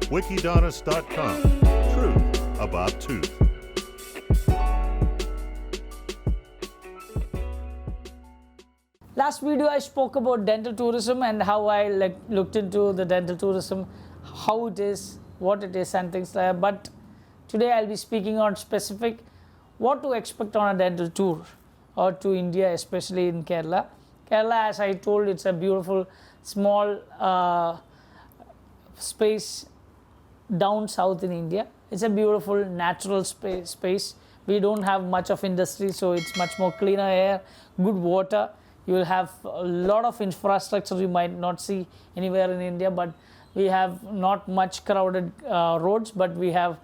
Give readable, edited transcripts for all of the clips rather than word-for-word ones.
wikidontis.com. Truth about tooth. Last video I spoke about dental tourism and how I looked into the dental tourism, how it is, what it is and things like that. But today I'll be speaking on specific what to expect on a dental tour or to India, especially in Kerala. Kerala, as I told, it's a beautiful small space down south in India. It's a beautiful natural space. We don't have much of industry, so it's much more cleaner air, good water. You will have a lot of infrastructure you might not see anywhere in India, but we have not much crowded roads, but we have,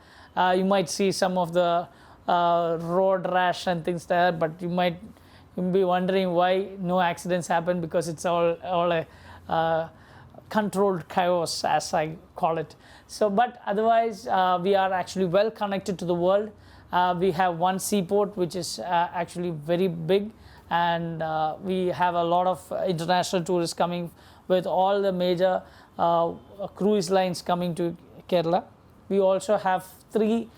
you might see some of the road rash and things like that, but you might be wondering why no accidents happen, because it's all a controlled chaos, as I call it. So, but otherwise, we are actually well connected to the world. We have one seaport, which is actually very big, and we have a lot of international tourists coming with all the major cruise lines coming to Kerala. We also have 3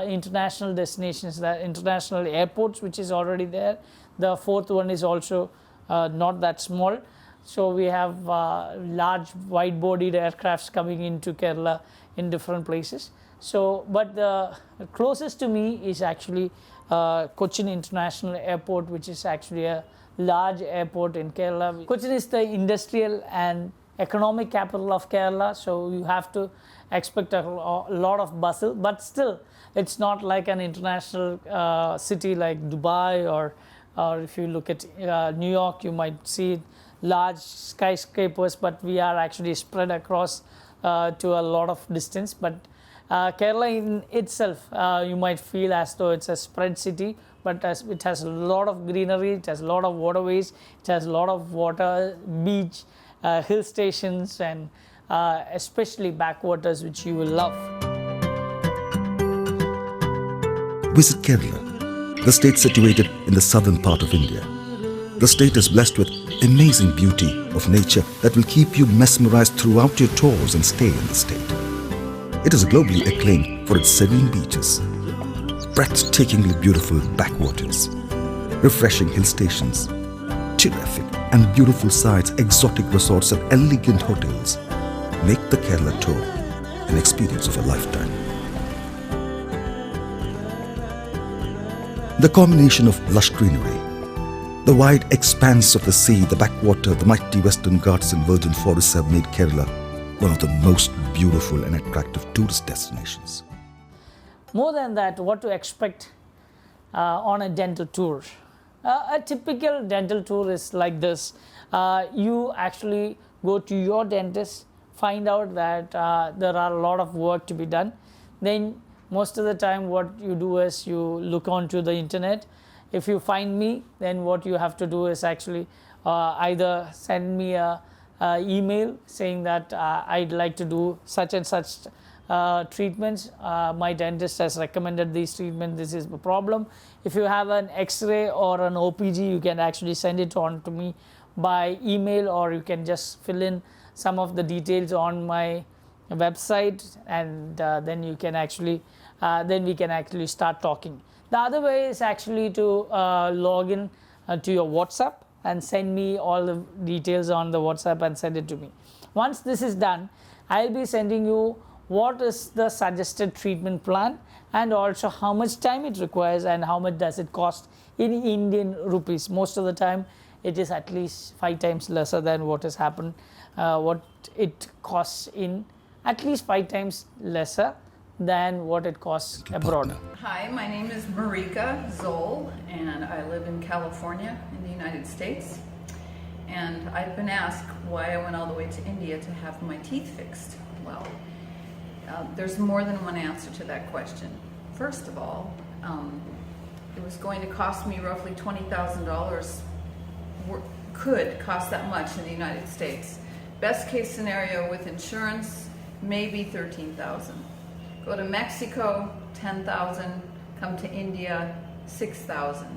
international destinations, the international airports, which is already there. The 4th one is also not that small. So we have large wide-bodied aircrafts coming into Kerala in different places. So, but the closest to me is actually Kochi International Airport, which is actually a large airport in Kerala. Kochi is the industrial and economic capital of Kerala, so you have to expect a lot of bustle, but still it's not like an international city like Dubai, or if you look at New York, you might see large skyscrapers, but we are actually spread across to a lot of distance. But Kerala in itself, you might feel as though it's a spread city, but it has a lot of greenery, it has a lot of waterways, it has a lot of water, beach, hill stations, and especially backwaters, which you will love. Visit Kerala, the state situated in the southern part of India. The state is blessed with amazing beauty of nature that will keep you mesmerized throughout your tours and stay in the state. It is globally acclaimed for its serene beaches, breathtakingly beautiful backwaters, refreshing hill stations, terrific and beautiful sights, exotic resorts and elegant hotels. Make the Kerala tour an experience of a lifetime. The combination of lush greenery, the wide expanse of the sea, the backwater, the mighty Western Ghats and virgin forests have made Kerala one of the most beautiful and attractive tourist destinations. More than that, what to expect on a dental tour? A typical dental tour is like this. You actually go to your dentist, find out that there are a lot of work to be done. Then most of the time what you do is you look onto the internet. If you find me, then what you have to do is actually either send me a email saying that I'd like to do such and such treatments. My dentist has recommended these treatments. This is the problem. If you have an X-ray or an OPG, you can actually send it on to me by email, or you can just fill in some of the details on my website, and then you can actually then we can actually start talking. The other way is actually to log in to your WhatsApp and send me all the details on the WhatsApp and send it to me. Once this is done, I'll be sending you what is the suggested treatment plan, and also how much time it requires and how much does it cost in Indian rupees. Most of the time it is at least 5 times lesser than what has happened, what it costs in at least 5 times lesser than what it costs abroad. Hi, my name is Marika Zoll, and I live in California in the United States. And I've been asked why I went all the way to India to have my teeth fixed. Well, there's more than one answer to that question. First of all, it was going to cost me roughly $20,000, could cost that much in the United States. Best case scenario with insurance, maybe $13,000. Go to Mexico, $10,000. Come to India, $6,000.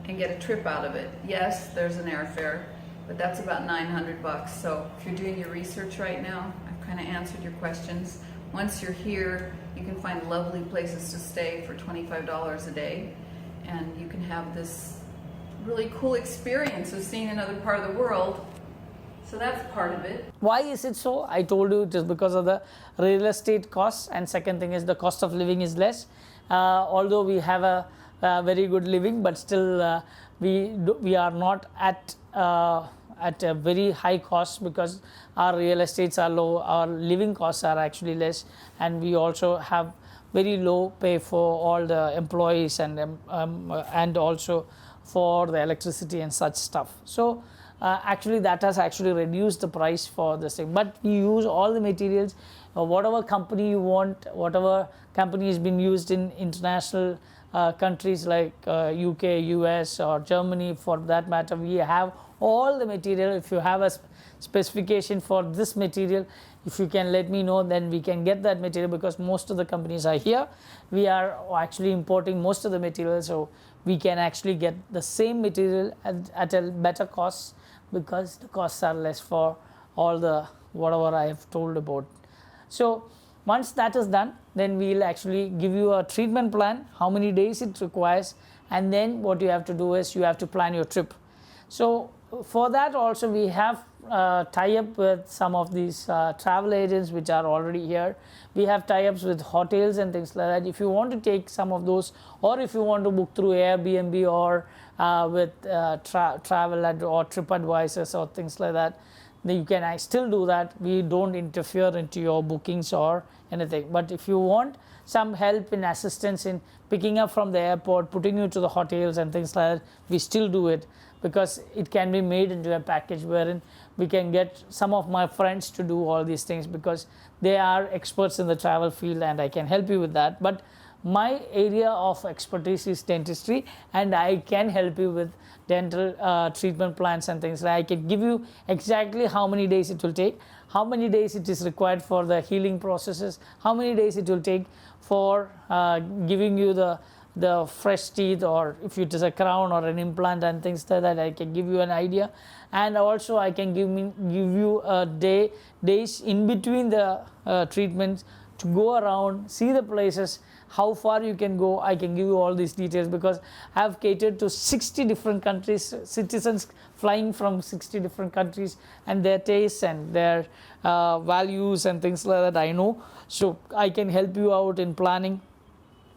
And get a trip out of it. Yes, there's an airfare, but that's about $900. So if you're doing your research right now, I've kind of answered your questions. Once you're here, you can find lovely places to stay for $25 a day, and you can have this really cool experience of seeing another part of the world. So that's part of it. Why is it so? I told you it is because of the real estate costs, and second thing is the cost of living is less. Although we have a very good living, but still we are not at a very high cost because our real estates are low, our living costs are actually less, and we also have very low pay for all the employees and also for the electricity and such stuff. So actually that has actually reduced the price for this thing, but we use all the materials, whatever company you want, whatever company has been used in international countries like UK, US or Germany for that matter. We have all the material. If you have a specification for this material, if you can let me know, then we can get that material, because most of the companies are here. We are actually importing most of the material, so we can actually get the same material at a better cost, because the costs are less for all the whatever I have told about. So once that is done, then we will actually give you a treatment plan, how many days it requires, and then what you have to do is you have to plan your trip. So for that also we have tie-up with some of these travel agents which are already here. We have tie-ups with hotels and things like that. If you want to take some of those, or if you want to book through Airbnb or with travel or TripAdvisors or things like that, then you can still do that. We don't interfere into your bookings or anything. But if you want some help in assistance in picking up from the airport, putting you to the hotels and things like that, we still do it, because it can be made into a package wherein we can get some of my friends to do all these things, because they are experts in the travel field, and I can help you with that. But my area of expertise is dentistry, and I can help you with dental treatment plans and things. I can give you exactly how many days it will take, how many days it is required for the healing processes, how many days it will take for giving you the fresh teeth, or if it is a crown or an implant and things like that. I can give you an idea, and also I can give you a days in between the treatments to go around, see the places, how far you can go. I can give you all these details, because I have catered to 60 different countries, citizens flying from 60 different countries, and their tastes and their values and things like that I know. So I can help you out in planning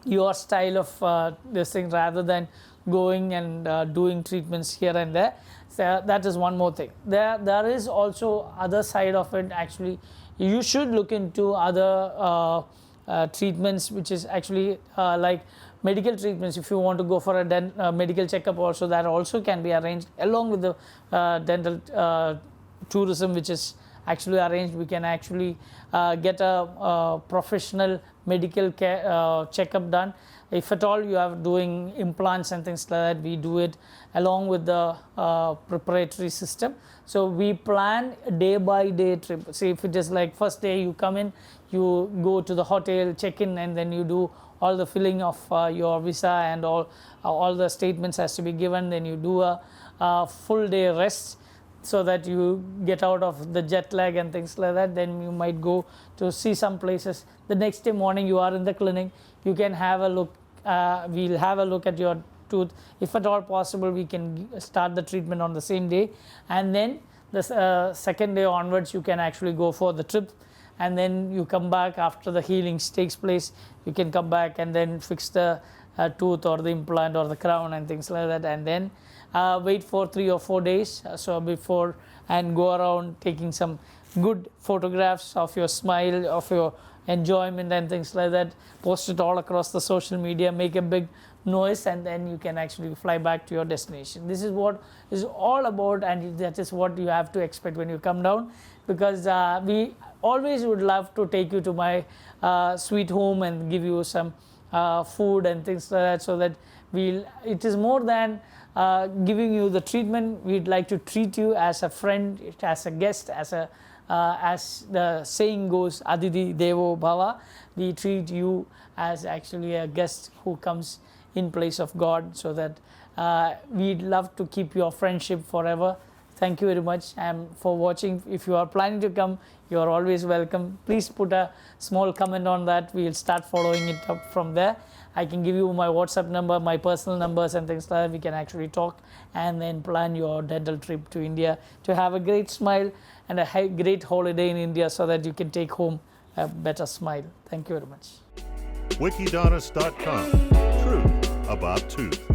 your style of this thing, rather than going and doing treatments here and there. So that is one more thing. There is also other side of it. Actually, you should look into other treatments, which is actually like medical treatments. If you want to go for a medical checkup also, that also can be arranged along with the dental tourism, which is actually arranged. We can actually get a professional medical care checkup done. If at all you are doing implants and things like that, we do it along with the preparatory system. So we plan a day by day trip. See, if it is like first day you come in, you go to the hotel, check in, and then you do all the filling of your visa, and all the statements has to be given. Then you do a full day rest, so that you get out of the jet lag and things like that. Then you might go to see some places. The next day morning you are in the clinic, you can have a look. We'll have a look at your tooth. If at all possible, we can start the treatment on the same day, and then the second day onwards you can actually go for the trip, and then you come back after the healing takes place. You can come back and then fix the tooth or the implant or the crown and things like that, and then wait for 3 or 4 days so before, and go around taking some good photographs of your smile, of your enjoyment and things like that. Post it all across the social media, make a big noise, and then you can actually fly back to your destination. This is what is all about, and that is what you have to expect when you come down, because we always would love to take you to my sweet home and give you some food and things like that, so that it is more than giving you the treatment. We'd like to treat you as a friend, as a guest, as the saying goes, Aditi Devo Bhava. We treat you as actually a guest who comes in place of God, so that we'd love to keep your friendship forever. Thank you very much for watching. If you are planning to come, you are always welcome. Please put a small comment on that. We will start following it up from there. I can give you my WhatsApp number, my personal numbers and things like that. We can actually talk and then plan your dental trip to India to have a great smile and a great holiday in India so that you can take home a better smile. Thank you very much. Wikidonist.com. Truth about tooth.